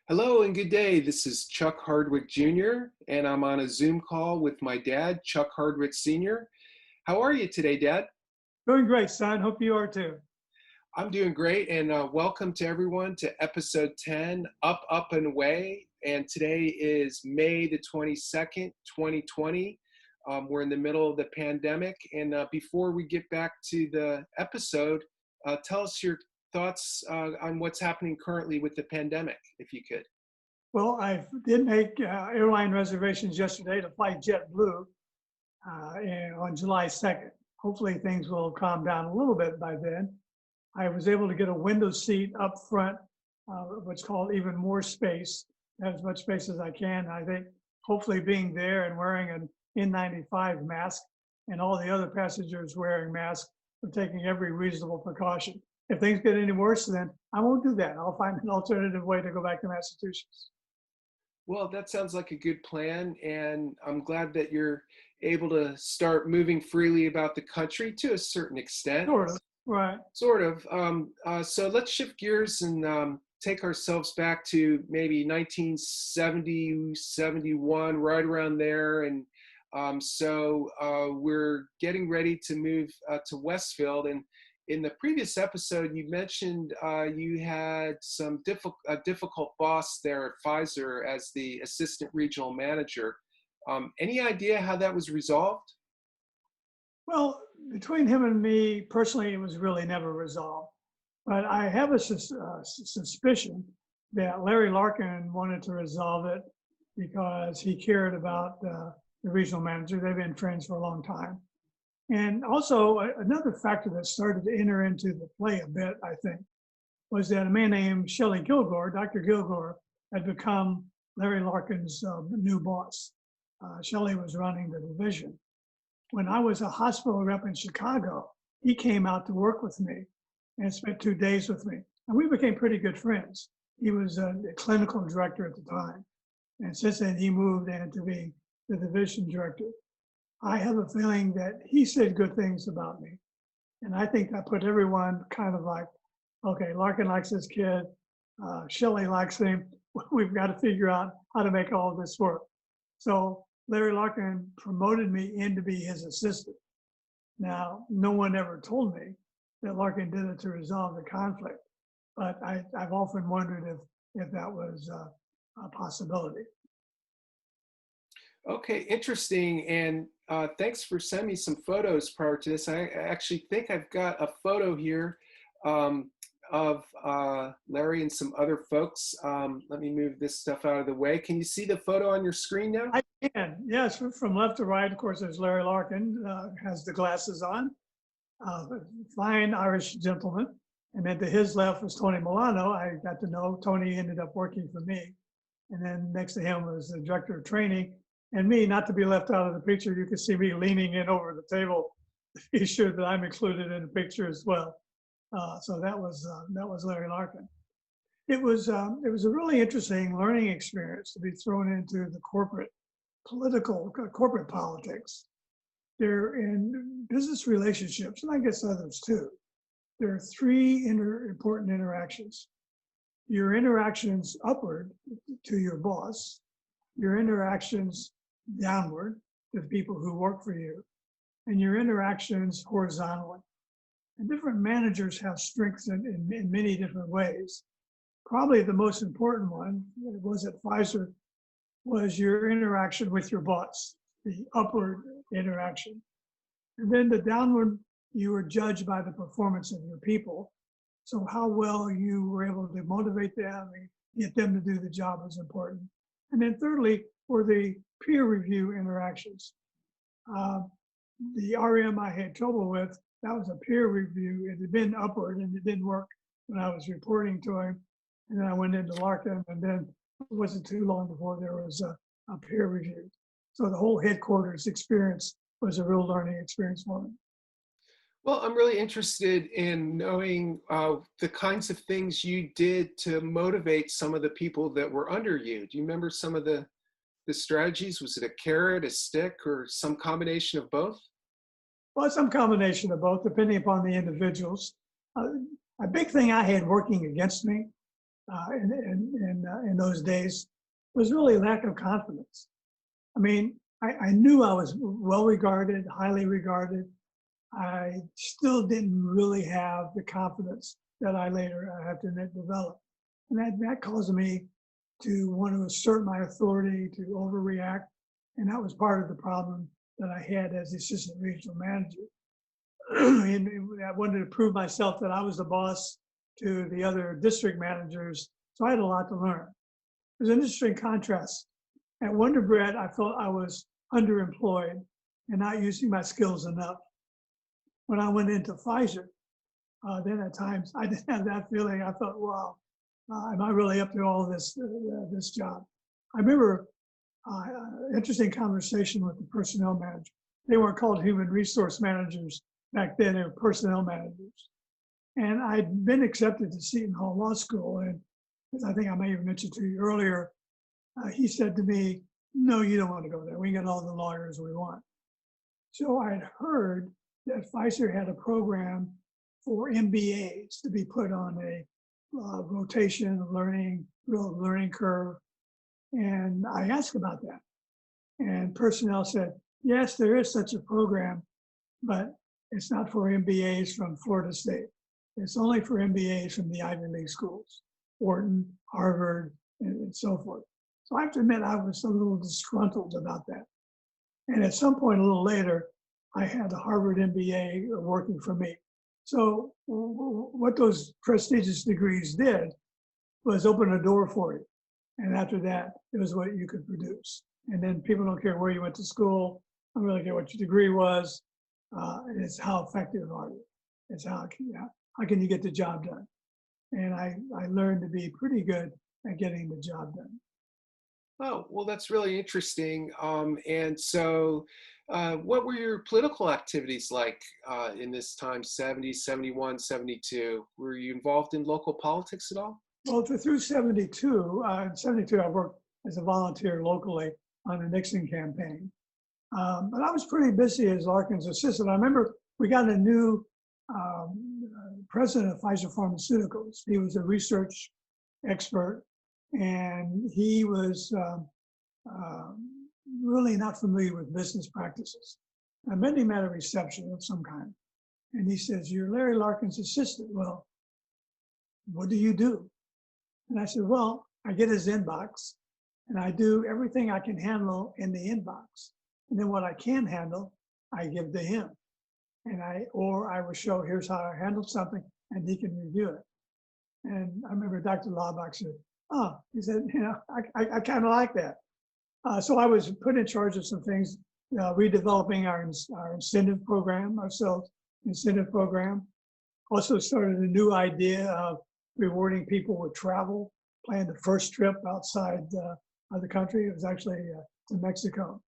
Hello and good day. This is Chuck Hardwick Jr., and I'm on a Zoom call with my dad, Chuck Hardwick Sr. How are you today, Dad? Doing great, son. Hope you are too. I'm doing great, and welcome to everyone to episode 10, Up, Up, and Away. And today is May the 22nd, 2020. We're in the middle of the pandemic, and before we get back to the episode, tell us your thoughts on what's happening currently with the pandemic, if you could. Well, I did make airline reservations yesterday to fly JetBlue on July 2nd. Hopefully things will calm down a little bit by then. I was able to get a window seat up front, what's called even more space, as much space as I can. I think hopefully being there and wearing an N95 mask and all the other passengers wearing masks are taking every reasonable precaution. If things get any worse, then I won't do that. I'll find an alternative way to go back to Massachusetts. Well, that sounds like a good plan, and I'm glad that you're able to start moving freely about the country to a certain extent. Sort of, right. Sort of. So let's shift gears and take ourselves back to maybe 1970, 71, right around there. And we're getting ready to move to Westfield. And in the previous episode, you mentioned you had a difficult boss there at Pfizer as the assistant regional manager. Any idea how that was resolved? Well, between him and me, personally, it was really never resolved. But I have a suspicion that Larry Larkin wanted to resolve it because he cared about the regional manager. They've been friends for a long time. And also another factor that started to enter into the play a bit, I think, was that a man named Shelley Kilgore, Dr. Kilgore, had become Larry Larkin's new boss. Shelley was running the division. When I was a hospital rep in Chicago, he came out to work with me and spent 2 days with me. And we became pretty good friends. He was a clinical director at the time. And since then, he moved into being the division director. I have a feeling that he said good things about me. And I think that put everyone kind of like, okay, Larkin likes this kid. Shelley likes him. We've got to figure out how to make all of this work. So Larry Larkin promoted me in to be his assistant. Now, no one ever told me that Larkin did it to resolve the conflict, but I've often wondered if that was a possibility. Okay, interesting. And thanks for sending me some photos prior to this. I actually think I've got a photo here of Larry and some other folks. Let me move this stuff out of the way. Can you see the photo on your screen now? I can, yes. From left to right, of course, there's Larry Larkin, has the glasses on, fine Irish gentleman. And then to his left was Tony Milano. I got to know Tony, ended up working for me. And then next to him was the director of training. And me, not to be left out of the picture, you can see me leaning in over the table to be sure that I'm included in the picture as well. So that was Larry Larkin. It was a really interesting learning experience to be thrown into the corporate politics. They're in business relationships, and I guess others too. There are three important interactions. Your interactions upward to your boss, your interactions downward to the people who work for you, and your interactions horizontally. And different managers have strengths in many different ways. Probably the most important one was at Pfizer was your interaction with your boss, the upward interaction. And then the downward, you were judged by the performance of your people. So how well you were able to motivate them and get them to do the job was important. And then thirdly, were the peer review interactions. The RM I had trouble with, that was a peer review. It had been upward and it didn't work when I was reporting to him. And then I went into Larkin, and then it wasn't too long before there was a peer review. So the whole headquarters experience was a real learning experience for me. Well, I'm really interested in knowing the kinds of things you did to motivate some of the people that were under you. Do you remember some of the strategies? Was it a carrot, a stick, or some combination of both? Well, some combination of both, depending upon the individuals. A big thing I had working against me in those days was really lack of confidence. I mean, I knew I was well regarded, highly regarded. I still didn't really have the confidence that I later, I have to admit, developed. And that caused me to want to assert my authority, to overreact. And that was part of the problem that I had as the assistant regional manager. And I wanted to prove myself that I was the boss to the other district managers. So I had a lot to learn. There's an interesting contrast. At Wonder Bread, I felt I was underemployed and not using my skills enough. When I went into Pfizer, then at times I didn't have that feeling. I thought, wow, am I really up to all this job? I remember interesting conversation with the personnel manager. They weren't called human resource managers back then, they were personnel managers. And I'd been accepted to Seton Hall Law School. And as I think I may have mentioned to you earlier, he said to me, no, you don't want to go there. We got all the lawyers we want. So I'd heard that Pfizer had a program for MBAs to be put on a rotation learning curve. And I asked about that. And personnel said, yes, there is such a program, but it's not for MBAs from Florida State. It's only for MBAs from the Ivy League schools, Wharton, Harvard, and so forth. So I have to admit, I was a little disgruntled about that. And at some point a little later, I had a Harvard MBA working for me. So what those prestigious degrees did was open a door for you. And after that, it was what you could produce. And then people don't care where you went to school, don't really care what your degree was. It's how effective are you? It's how can you get the job done? And I learned to be pretty good at getting the job done. Oh, well, that's really interesting. And so, what were your political activities like in this time, 70, 71, 72? Were you involved in local politics at all? Well, through 72, in 72, I worked as a volunteer locally on the Nixon campaign. But I was pretty busy as Larkin's assistant. I remember we got a new president of Pfizer Pharmaceuticals. He was a research expert, and he was really not familiar with business practices. I met him at a reception of some kind, and he says, "You're Larry Larkin's assistant." Well, what do you do? And I said, well, I get his inbox, and I do everything I can handle in the inbox. And then what I can handle, I give to him. And I will show, here's how I handled something, and he can review it. And I remember Dr. Laubach said, oh, he said, I kind of like that. So I was put in charge of some things, redeveloping our incentive program, our sales incentive program. Also started a new idea of rewarding people with travel, planned the first trip outside of the country. It was actually to Mexico.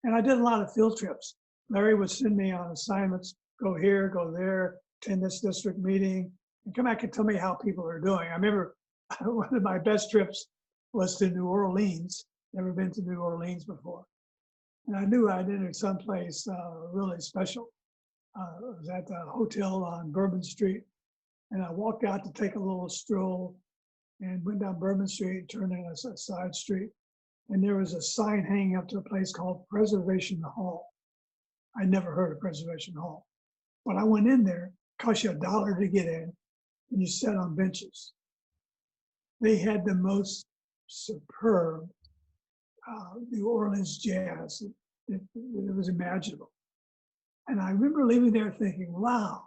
And I did a lot of field trips. Larry would send me on assignments, go here, go there, attend this district meeting, and come back and tell me how people are doing. I remember one of my best trips was to New Orleans. Never been to New Orleans before. And I knew I'd entered someplace really special. It was at the hotel on Bourbon Street. And I walked out to take a little stroll and went down Bourbon Street, turned in a side street. And there was a sign hanging up to a place called Preservation Hall. I never heard of Preservation Hall. But I went in there, it cost you $1 to get in, and you sat on benches. They had the most superb New Orleans jazz that was imaginable. And I remember leaving there thinking, wow,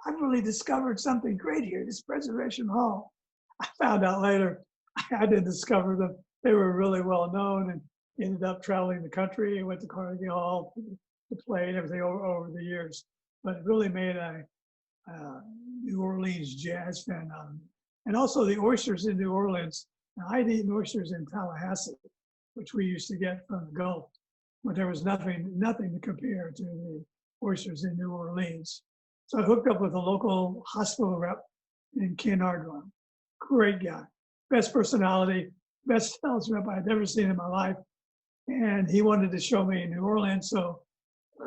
I've really discovered something great here, this Preservation Hall. I found out later I didn't discover them. They were really well known and ended up traveling the country and went to Carnegie Hall to play and everything over the years. But it really made a New Orleans jazz fan out of me. And also the oysters in New Orleans. Now, I'd eaten oysters in Tallahassee, which we used to get from the Gulf, but there was nothing to compare to the oysters in New Orleans. So I hooked up with a local hospital rep in Ken Ardwan. Great guy, best personality, best sales rep I'd ever seen in my life. And he wanted to show me New Orleans. So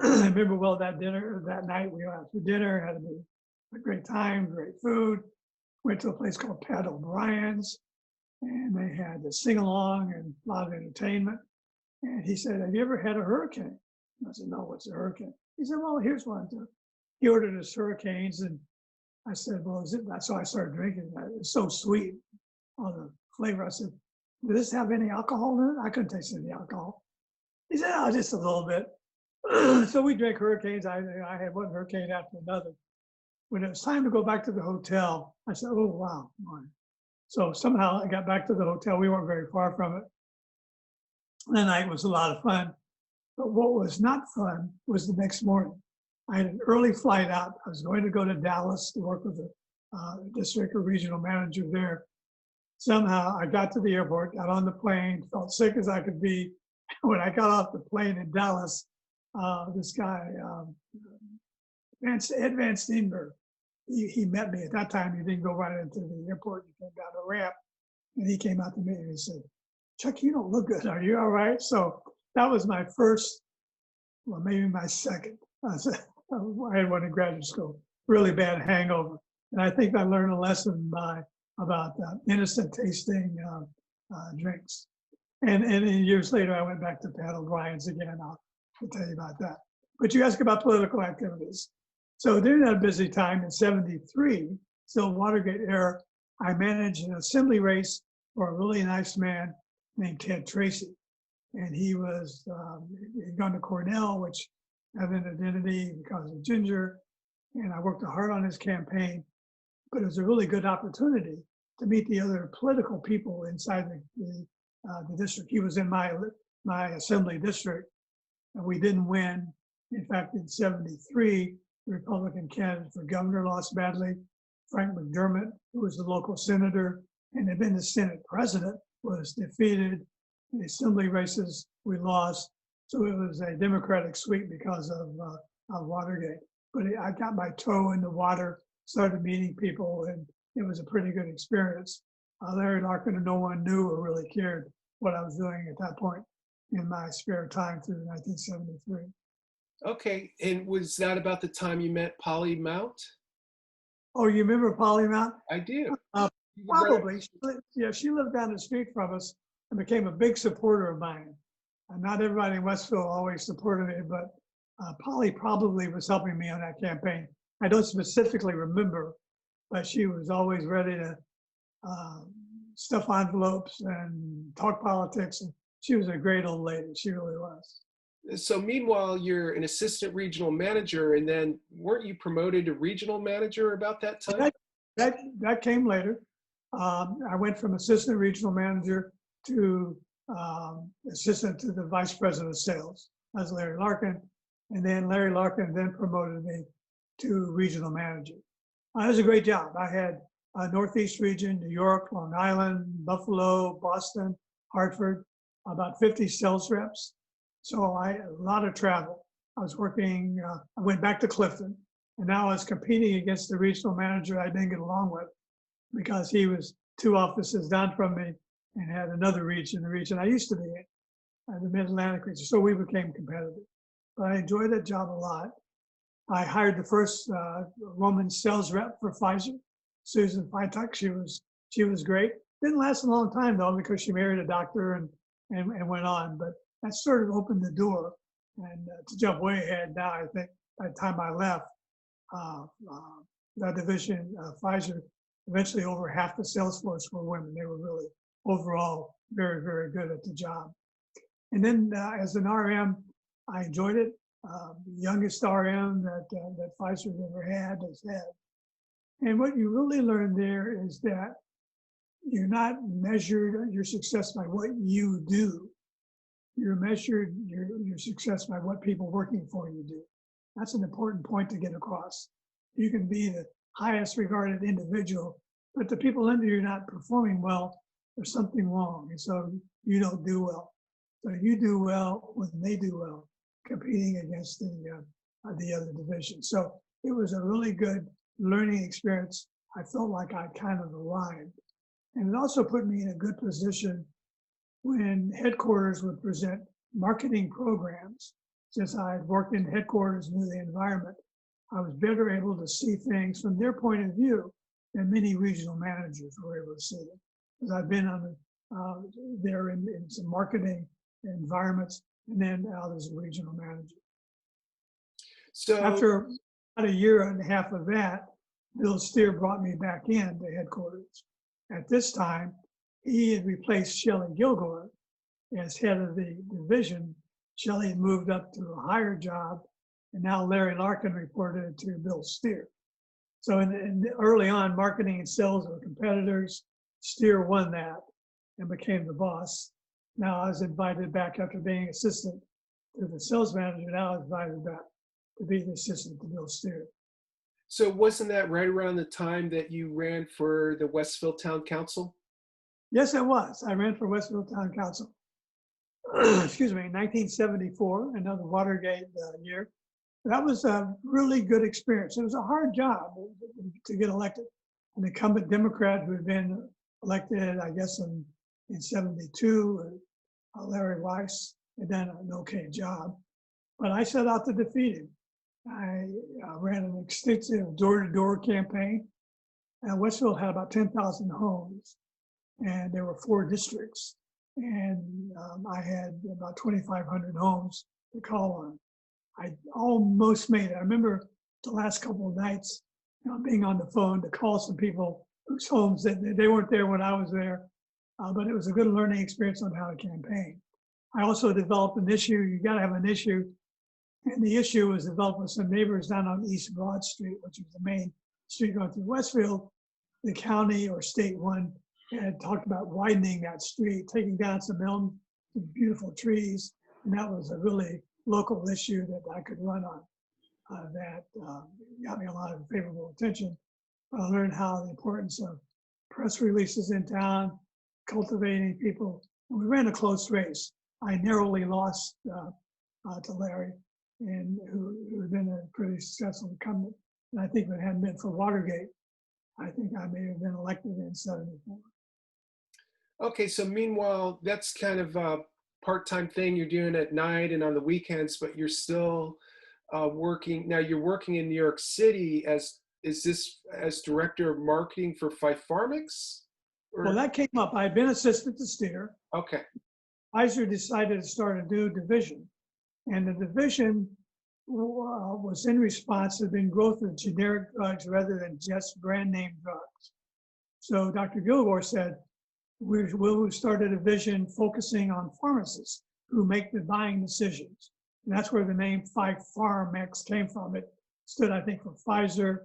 I remember well that night we went out for dinner, had a great time, great food. Went to a place called Pat O'Brien's. and they had a sing along and a lot of entertainment. And he said, "Have you ever had a hurricane?" I said, "No, what's a hurricane?" He said, "Well, here's one." He ordered us hurricanes, and I said, "Well, is it?" So I started drinking that. It's so sweet, all the flavor. I said, "Does this have any alcohol in it?" I couldn't taste any alcohol. He said, "Oh, just a little bit." So we drank hurricanes. I had one hurricane after another. When it was time to go back to the hotel, I said, "Oh, wow." So somehow I got back to the hotel. We weren't very far from it. The night was a lot of fun. But what was not fun was the next morning. I had an early flight out. I was going to go to Dallas to work with the district or regional manager there. Somehow I got to the airport, got on the plane, felt sick as I could be. When I got off the plane in Dallas, this guy, Ed Van Steenberg, he met me. At that time, he didn't go right into the airport. He came down the ramp, and he came out to me and he said, "Chuck, you don't look good. Are you all right?" So that was my first, well, maybe my second. I had one in graduate school, really bad hangover. And I think I learned a lesson about innocent tasting drinks. And years later, I went back to paddle grinds again. I'll tell you about that. But you ask about political activities. So during that busy time in '73, still Watergate era, I managed an assembly race for a really nice man named Ted Tracy. And he was, he'd gone to Cornell, which had an identity because of ginger. And I worked hard on his campaign, but it was a really good opportunity to meet the other political people inside the district. He was in my assembly district, and we didn't win. In fact, in '73, the Republican candidate for governor lost badly. Frank McDermott, who was the local senator and had been the Senate president, was defeated. In the assembly races, we lost. So it was a Democratic sweep because of Watergate. But I got my toe in the water, started meeting people, and it was a pretty good experience. Larry Larkin, and no one knew or really cared what I was doing at that point in my spare time through 1973. Okay, and was that about the time you met Polly Mount? Oh, you remember Polly Mount? I do. Probably. Yeah, she lived down the street from us and became a big supporter of mine. And not everybody in Westfield always supported me, but Polly probably was helping me on that campaign. I don't specifically remember, but she was always ready to stuff envelopes and talk politics. And she was a great old lady. She really was. So meanwhile, you're an assistant regional manager, and then weren't you promoted to regional manager about that time? That came later. I went from assistant regional manager to assistant to the vice president of sales. That's Larry Larkin. And then Larry Larkin then promoted me to regional manager. It was a great job. I had Northeast region, New York, Long Island, Buffalo, Boston, Hartford, about 50 sales reps. So a lot of travel. I was working, I went back to Clifton, and now I was competing against the regional manager I didn't get along with because he was 2 offices down from me and had another region, the region I used to be in, the Mid-Atlantic region. So we became competitive. But I enjoyed that job a lot. I hired the first woman sales rep for Pfizer, Susan Fytuck. She was great. Didn't last a long time though because she married a doctor and went on. But that sort of opened the door. And to jump way ahead now, I think by the time I left, that division, Pfizer, eventually over half the sales force were women. They were really overall very, very good at the job. And then as an RM, I enjoyed it. The youngest RM that Pfizer ever had has had. And what you really learn there is that you're not measured your success by what you do. You're measured your success by what people working for you do. That's an important point to get across. You can be the highest regarded individual, but the people under you not performing well, there's something wrong. And so you don't do well. So you do well when they do well, competing against the other division. So it was a really good learning experience. I felt like I kind of arrived. And it also put me in a good position when headquarters would present marketing programs. Since I had worked in headquarters, knew the environment, I was better able to see things from their point of view than many regional managers were able to see them. because I've been on there in some marketing environments, and then out as a regional manager. So, After about a year and a half of that, Bill Steer brought me back in to headquarters. At this time, he had replaced Shelley Gilgore as head of the division. Shelley had moved up to a higher job, and now Larry Larkin reported to Bill Steer. So early on, marketing and sales were competitors. Steer won that and became the boss. Now I was invited back after being assistant to the sales manager. Now I was invited back to be the assistant to Bill Steer. so wasn't that right around the time that you ran for the Westfield Town Council? Yes, it was. I ran for Westfield Town Council. Excuse me, in 1974, another Watergate year. That was a really good experience. It was a hard job to get elected. An incumbent Democrat who had been elected, I guess, in 72, Larry Weiss, had done an okay job. But I set out to defeat him. I ran an extensive door-to-door campaign. And Westfield had about 10,000 homes, and there were 4 districts. And I had about 2,500 homes to call on. I almost made it. I remember the last couple of nights, being on the phone to call some people whose homes that they weren't there when I was there, but it was a good learning experience on how to campaign. I also developed an issue. You got to have an issue, and the issue was developed with some neighbors down on East Broad Street, which was the main street going through Westfield. The county or state one had talked about widening that street, taking down some beautiful trees, and that was a really local issue that I could run on. That got me a lot of favorable attention. I learned how the importance of press releases in town, cultivating people. And we ran a close race. I narrowly lost to Larry, and who had been a pretty successful incumbent. And I think if it hadn't been for Watergate, I think I may have been elected in 74. Okay, so meanwhile, that's kind of a part-time thing you're doing at night and on the weekends, but you're still working. Now you're working in New York City is this as director of marketing for Pharmix? Well, that came up. I'd been assistant to Steer. Okay. Pfizer decided to start a new division, and the division was in response to the growth of generic drugs rather than just brand name drugs. So Dr. Gilgore said, we'll start a division focusing on pharmacists who make the buying decisions. And that's where the name Pharmix came from. It stood, I think, for Pfizer,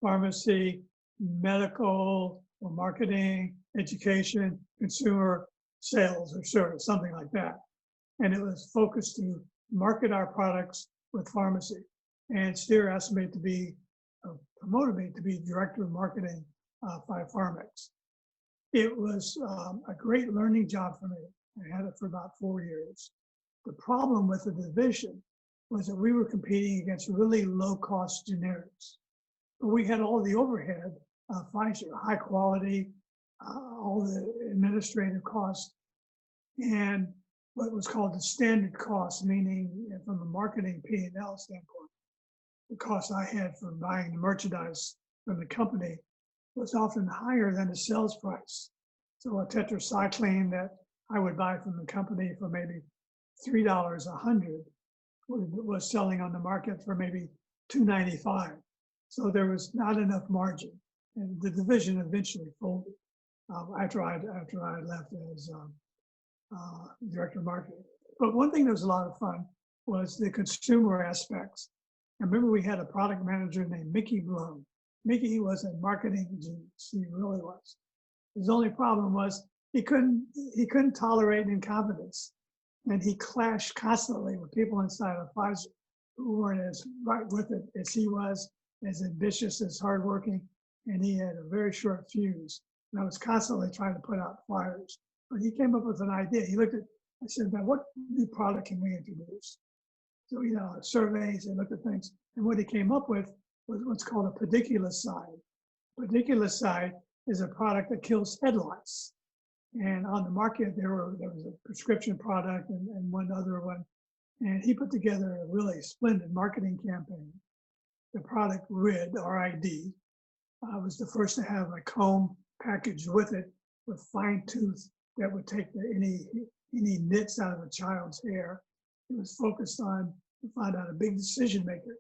pharmacy, medical, or marketing, education, consumer, sales, or service, something like that. And it was focused to market our products with pharmacy. And Steer asked me to be, promoted me to be director of marketing by Pharmix. It was a great learning job for me. I had it for about 4 years. The problem with the division was that we were competing against really low-cost generics. But we had all the overhead of Pfizer, high quality, all the administrative costs, and what was called the standard cost, meaning from a marketing P&L standpoint, the cost I had for buying the merchandise from the company was often higher than the sales price. So a tetracycline that I would buy from the company for maybe $3 a hundred was selling on the market for maybe $2.95. So there was not enough margin, and the division eventually folded after I left as director of marketing. But one thing that was a lot of fun was the consumer aspects. I remember we had a product manager named Mickey Bloom. Mickey was a marketing genius. He really was. His only problem was he couldn't tolerate incompetence, and he clashed constantly with people inside of Pfizer who weren't as right with it as he was, as ambitious, as hardworking, and he had a very short fuse. And I was constantly trying to put out fires. But he came up with an idea. He looked at, I said, now what new product can we introduce? So, surveys and looked at things. And what he came up with was what's called a pediculicide. Pediculicide is a product that kills head lice. And on the market, there was a prescription product and one other one. And he put together a really splendid marketing campaign. The product RID, R-I-D, was the first to have a comb packaged with it with fine tooth that would take any nits out of a child's hair. It was focused on to find out a big decision maker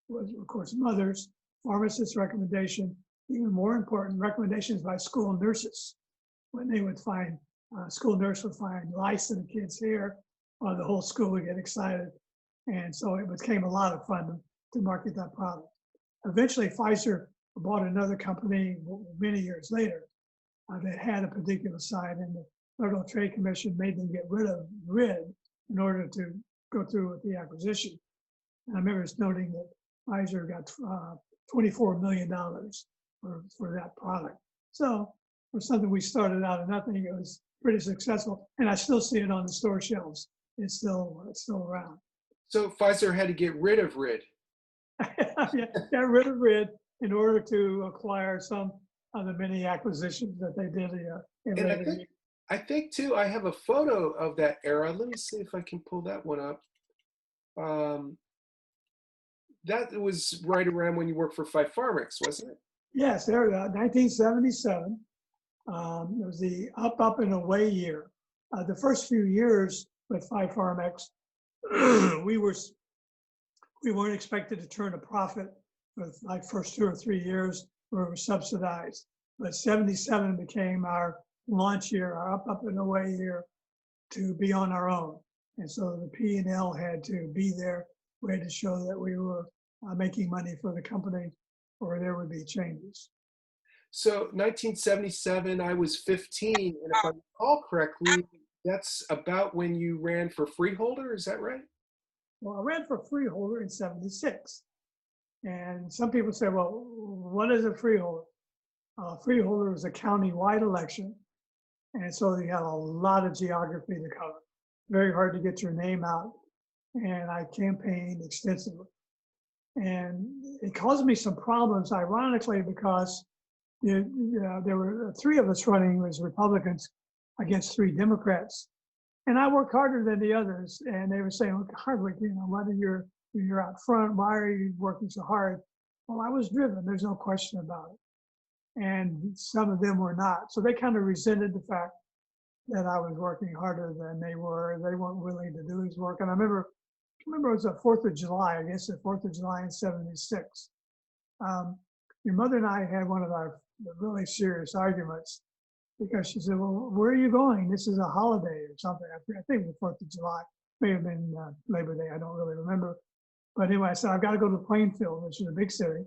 was, of course, mothers, pharmacists' recommendation, even more important, recommendations by school nurses. When they would find, school nurse would find lice in a kid's hair, the whole school would get excited. And so it became a lot of fun to market that product. Eventually, Pfizer bought another company many years later that had a particular side, and the Federal Trade Commission made them get rid of RID in order to go through with the acquisition. And I remember it's noting that Pfizer got $24 million for that product. So for something we started out of nothing, it was pretty successful, and I still see it on the store shelves. It's still around. So Pfizer had to get rid of RID. Yeah, got rid of RID in order to acquire some of the many acquisitions that they did in later years. I think too, I have a photo of that era. Let me see if I can pull that one up. That was right around when you worked for Five Pharmax, wasn't it? Yes, there, 1977. It was the up and away year. The first few years with Five Pharmax, we weren't expected to turn a profit for like first 2 or 3 years. We were subsidized. But 77 became our launch year, our up and away year to be on our own. And so the P&L had to be there. We had to show that we were making money for the company, or there would be changes. So 1977, I was 15, and if I recall correctly, that's about when you ran for freeholder, is that right? Well, I ran for freeholder in 76. And some people say, well, what is a freeholder? Freeholder was a county-wide election. And so you had a lot of geography to cover. Very hard to get your name out. And I campaigned extensively. And it caused me some problems, ironically, because there were 3 of us running as Republicans against 3 Democrats. And I worked harder than the others. And they were saying, look, Hardwick, whether you're out front, why are you working so hard? Well, I was driven, there's no question about it. And some of them were not. So they kind of resented the fact that I was working harder than they were. They weren't willing to do his work. And I remember it was the 4th of July, I guess the 4th of July in 76. Your mother and I had one of our really serious arguments because she said, well, where are you going? This is a holiday or something. I think it was the 4th of July. May have been Labor Day. I don't really remember. But anyway, I said, I've got to go to Plainfield, which is a big city,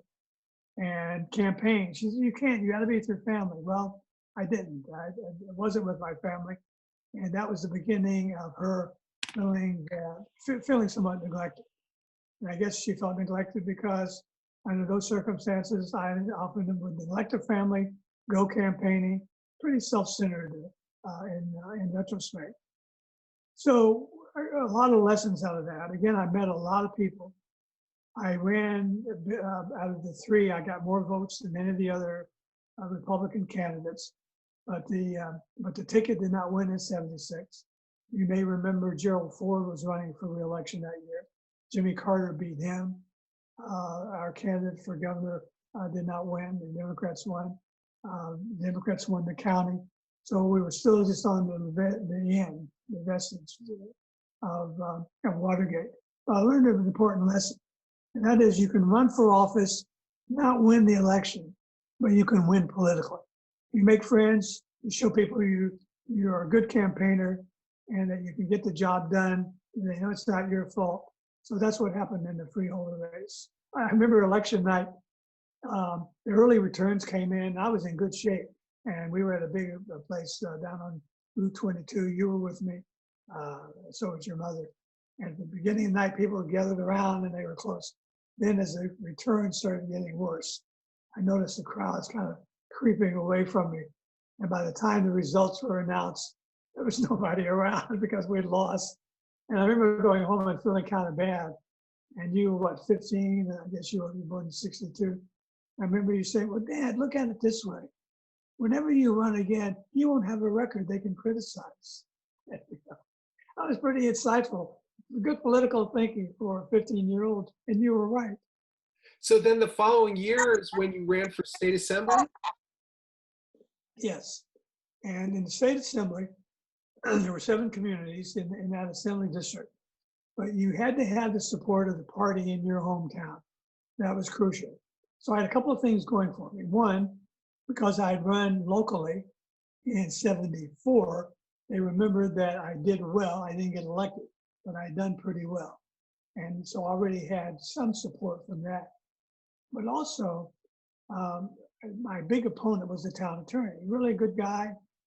and campaign. She said, you can't. You got to be with your family. Well, I didn't. I wasn't with my family. And that was the beginning of her feeling somewhat neglected. And I guess she felt neglected because under those circumstances, I often would neglect a family, go campaigning, pretty self-centered in retrospect. So a lot of lessons out of that. Again, I met a lot of people. I ran, out of the 3, I got more votes than any of the other Republican candidates. But the ticket did not win in 76. You may remember Gerald Ford was running for re-election that year. Jimmy Carter beat him. Our candidate for governor did not win. The Democrats won. Democrats won the county. So we were still just on the end, the vestige of Watergate. I learned an important lesson, and that is you can run for office, not win the election, but you can win politically. You make friends, you show people you're a good campaigner, and that you can get the job done, and they know it's not your fault. So that's what happened in the freeholder race. I remember election night, the early returns came in. I was in good shape, and we were at a big place down on Route 22. You were with me, so was your mother. And at the beginning of the night, people were gathered around, and they were close. Then as the returns started getting worse, I noticed the crowds kind of creeping away from me. And by the time the results were announced, there was nobody around because we'd lost. And I remember going home and feeling kind of bad. And you were, what, 15? I guess you were born in 62. I remember you saying, well, Dad, look at it this way. Whenever you run again, you won't have a record they can criticize. That was pretty insightful. Good political thinking for a 15-year-old, and you were right. So then the following year is when you ran for state assembly? Yes. And in the state assembly, there were 7 communities in that assembly district, but you had to have the support of the party in your hometown. That was crucial. So I had a couple of things going for me. One, because I'd run locally in 74, they remembered that I did well. I didn't get elected, but I'd done pretty well. And so I already had some support from that. But also, um, my big opponent was the town attorney, really good guy,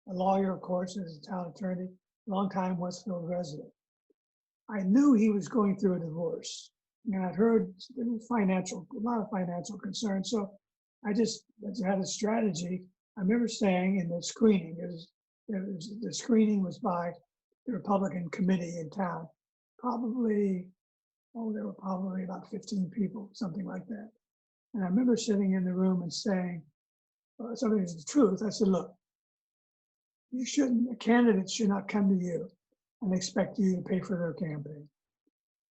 a lawyer, of course, as a town attorney, longtime Westfield resident. I knew he was going through a divorce, and I'd heard a lot of financial concerns. So I just had a strategy. I remember saying in the screening, the screening was by the Republican committee in town. There were probably about 15 people, something like that. And I remember sitting in the room and saying, something is the truth. I said, look, a candidate should not come to you and expect you to pay for their campaign.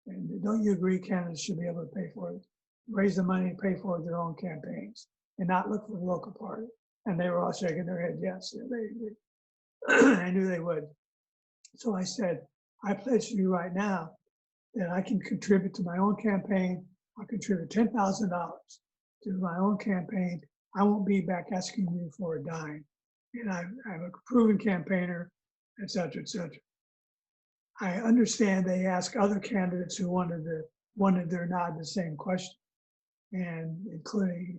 And don't you agree candidates should be able to pay for it, raise the money and pay for their own campaigns and not look for the local party? And they were all shaking their head, yes. I knew they would. So I said, I pledge to you right now that I can contribute to my own campaign. I'll contribute $10,000 to my own campaign. I won't be back asking you for a dime. And I'm a proven campaigner, et cetera, et cetera. I understand they ask other candidates who wanted their nod the same question, and including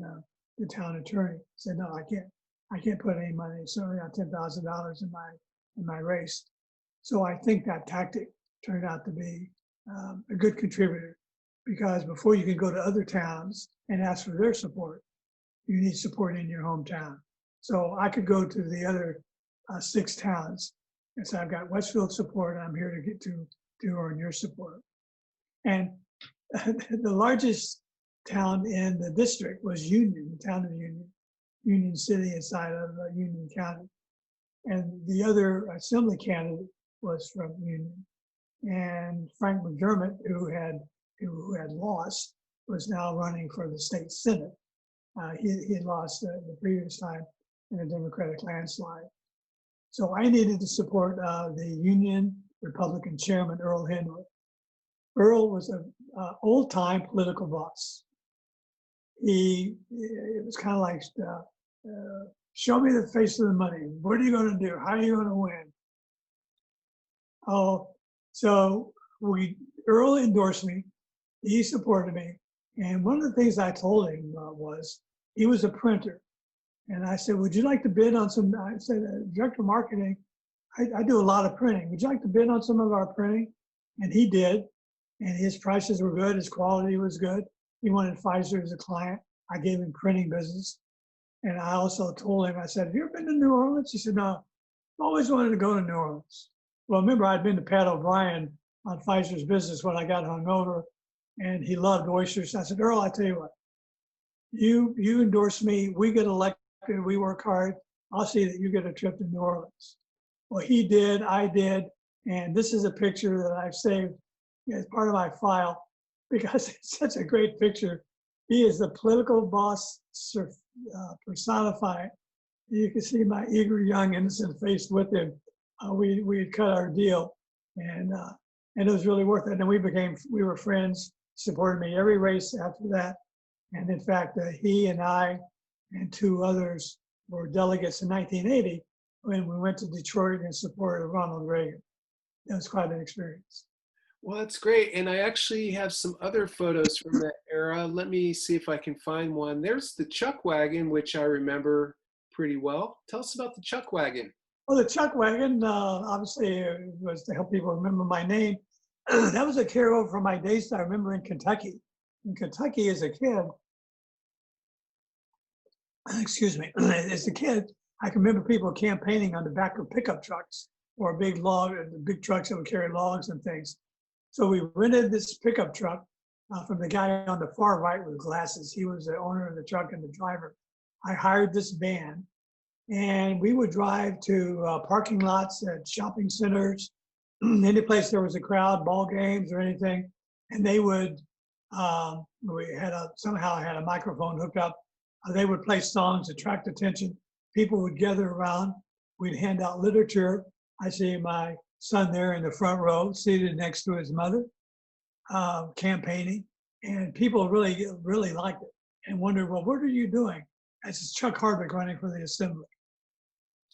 the town attorney said, no, I can't put any money, certainly not $10,000 in my race. So I think that tactic turned out to be a good contributor, because before you can go to other towns and ask for their support, you need support in your hometown. So I could go to the other 6 towns and say, I've got Westfield support, I'm here to get to earn your support. And the largest town in the district was Union, the town of Union City inside of Union County. And the other assembly candidate was from Union. And Frank McDermott, who had lost, was now running for the state senate. He had lost the previous time in a Democratic landslide. So I needed the support of the Union Republican chairman, Earl Henry. Earl was an old-time political boss. It was kind of like, show me the face of the money. What are you going to do? How are you going to win? Oh, so Earl endorsed me. He supported me. And one of the things I told him was, he was a printer. And I said, would you like to bid on some, I said, Director of Marketing, I do a lot of printing. Would you like to bid on some of our printing? And he did. And his prices were good. His quality was good. He wanted Pfizer as a client. I gave him printing business. And I also told him, I said, have you ever been to New Orleans? He said, no, I've always wanted to go to New Orleans. Well, remember, I'd been to Pat O'Brien on Pfizer's business when I got hungover, and he loved oysters. I said, Earl, I tell you what, you endorse me, we get elected, we work hard, I'll see that you get a trip to New Orleans. Well, he did, I did, and this is a picture that I've saved as part of my file because it's such a great picture. He is the political boss personified. You can see my eager, young, innocent face with him. We had cut our deal, and it was really worth it. And we were friends, supported me every race after that. And in fact, he and I and 2 others were delegates in 1980 when we went to Detroit in support of Ronald Reagan. It was quite an experience. Well, that's great. And I actually have some other photos from that era. Let me see if I can find one. There's the Chuck wagon, which I remember pretty well. Tell us about the Chuck wagon. Well, the Chuck wagon, obviously, was to help people remember my name. That was a carryover from my days that I remember in Kentucky. In Kentucky as a kid, excuse me, as a kid, I can remember people campaigning on the back of pickup trucks or big trucks that would carry logs and things. So we rented this pickup truck from the guy on the far right with glasses. He was the owner of the truck and the driver. I hired this van, and we would drive to parking lots at shopping centers, any place there was a crowd, ball games or anything, and they would, somehow had a microphone hooked up. They would play songs, attract attention. People would gather around. We'd hand out literature. I see my son there in the front row, seated next to his mother, campaigning, and people really liked it and wondered, well, what are you doing? That's Chuck Hardwick running for the assembly.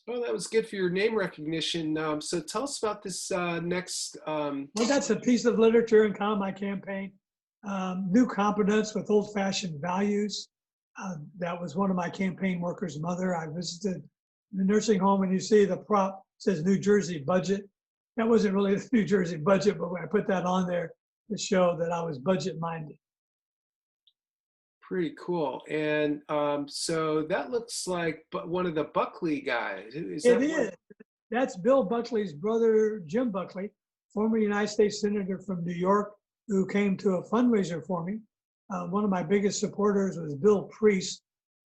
Oh, that was good for your name recognition. So tell us about this next. Well, that's a piece of literature in kind of my campaign. New competence with old-fashioned values. That was one of my campaign workers' mother. I visited the nursing home, and you see the prop says New Jersey budget. That wasn't really the New Jersey budget, but when I put that on there to show that I was budget-minded. Pretty cool. And so that looks like one of the Buckley guys. It is. That's Bill Buckley's brother, Jim Buckley, former United States Senator from New York, who came to a fundraiser for me. One of my biggest supporters was Bill Priest,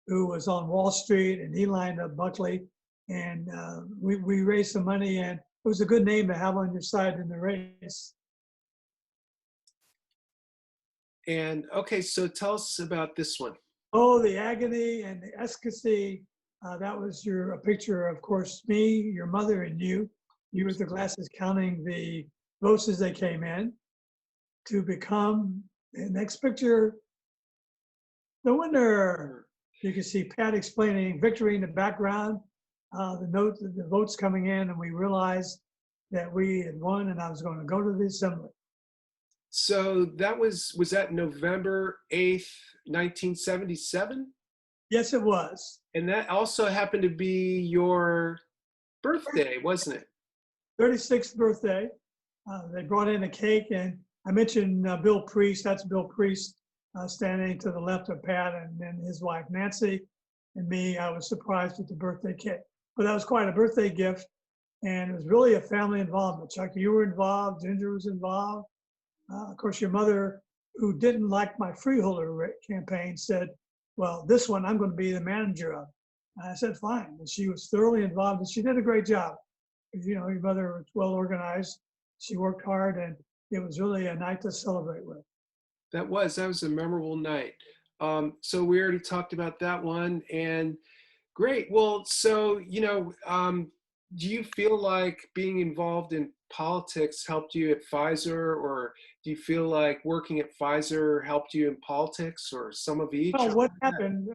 who was on Wall Street, and he lined up Buckley. And we raised some money, and it was a good name to have on your side in the race. And okay, so tell us about this one. Oh, the agony and the ecstasy. That was a picture, of course, me, your mother, and you. You with the glasses counting the votes as they came in to become, the next picture, the winner. You can see Pat explaining victory in the background, the votes coming in, and we realized that we had won and I was going to go to the assembly. So that was that November 8th, 1977? Yes, it was. And that also happened to be your birthday, wasn't it? 36th birthday. They brought in a cake, and I mentioned Bill Priest. That's Bill Priest standing to the left of Pat, and then his wife Nancy, and me. I was surprised with the birthday cake. But that was quite a birthday gift, and it was really a family involvement. Chuck, you were involved, Ginger was involved. Of course, your mother, who didn't like my freeholder campaign, said, well, this one I'm going to be the manager of. And I said, fine. And she was thoroughly involved, and she did a great job. You know, your mother was well organized. She worked hard, and it was really a night to celebrate with. That was a memorable night. So we already talked about that one, and great. Well, so, do you feel like being involved in politics helped you at Pfizer, or do you feel like working at Pfizer helped you in politics, or some of each? Well, what happened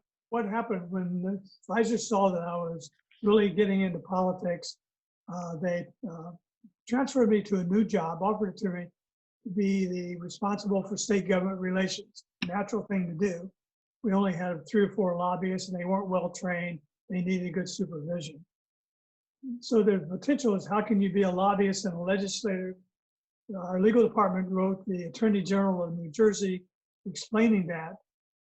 when Pfizer saw that I was really getting into politics, they transferred me to a new job, offered it to me to be the responsible for state government relations. Natural thing to do. We only had 3 or 4 lobbyists, and they weren't well trained. They needed good supervision. So the potential is, how can you be a lobbyist and a legislator? Our legal department wrote the Attorney General of New Jersey explaining that,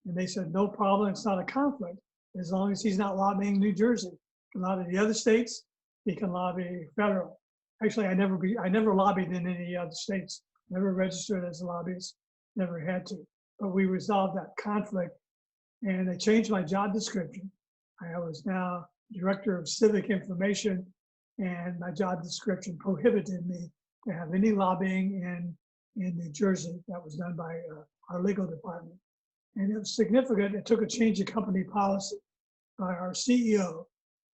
and they said, no problem, it's not a conflict, as long as he's not lobbying New Jersey. He can lobby the other states, he can lobby federal. Actually, I never lobbied in any other states, never registered as a lobbyist, never had to. But we resolved that conflict, and they changed my job description. I was now Director of Civic Information, and my job description prohibited me to have any lobbying in New Jersey. That was done by our legal department. And it was significant. It took a change of company policy by our CEO,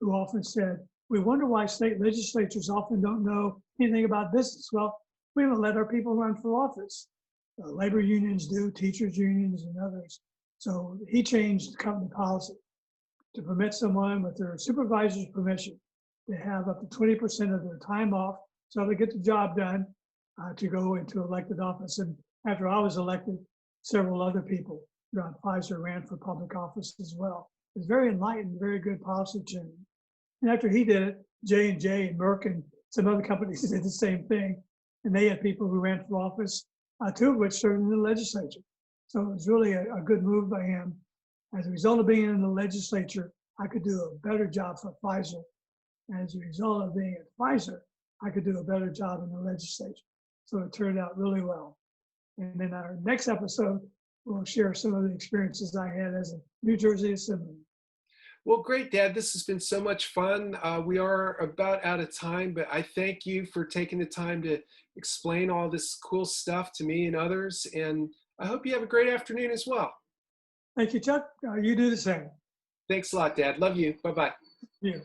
who often said, we wonder why state legislatures often don't know anything about business. Well, we haven't let our people run for office. Labor unions do, teachers unions and others. So he changed the company policy to permit someone with their supervisor's permission to have up to 20% of their time off so they get the job done to go into elected office. And after I was elected, several other people around Pfizer ran for public office as well. It was very enlightened, very good policy change. And after he did it, J&J and Merck and some other companies did the same thing. And they had people who ran for office, 2 of which served in the legislature. So it was really a good move by him. As a result of being in the legislature, I could do a better job for Pfizer. And as a result of being at Pfizer, I could do a better job in the legislature. So it turned out really well. And in our next episode, we'll share some of the experiences I had as a New Jersey Assemblyman. Well, great, Dad. This has been so much fun. We are about out of time, but I thank you for taking the time to explain all this cool stuff to me and others. And I hope you have a great afternoon as well. Thank you, Chuck. You do the same. Thanks a lot, Dad. Love you. Bye-bye. You.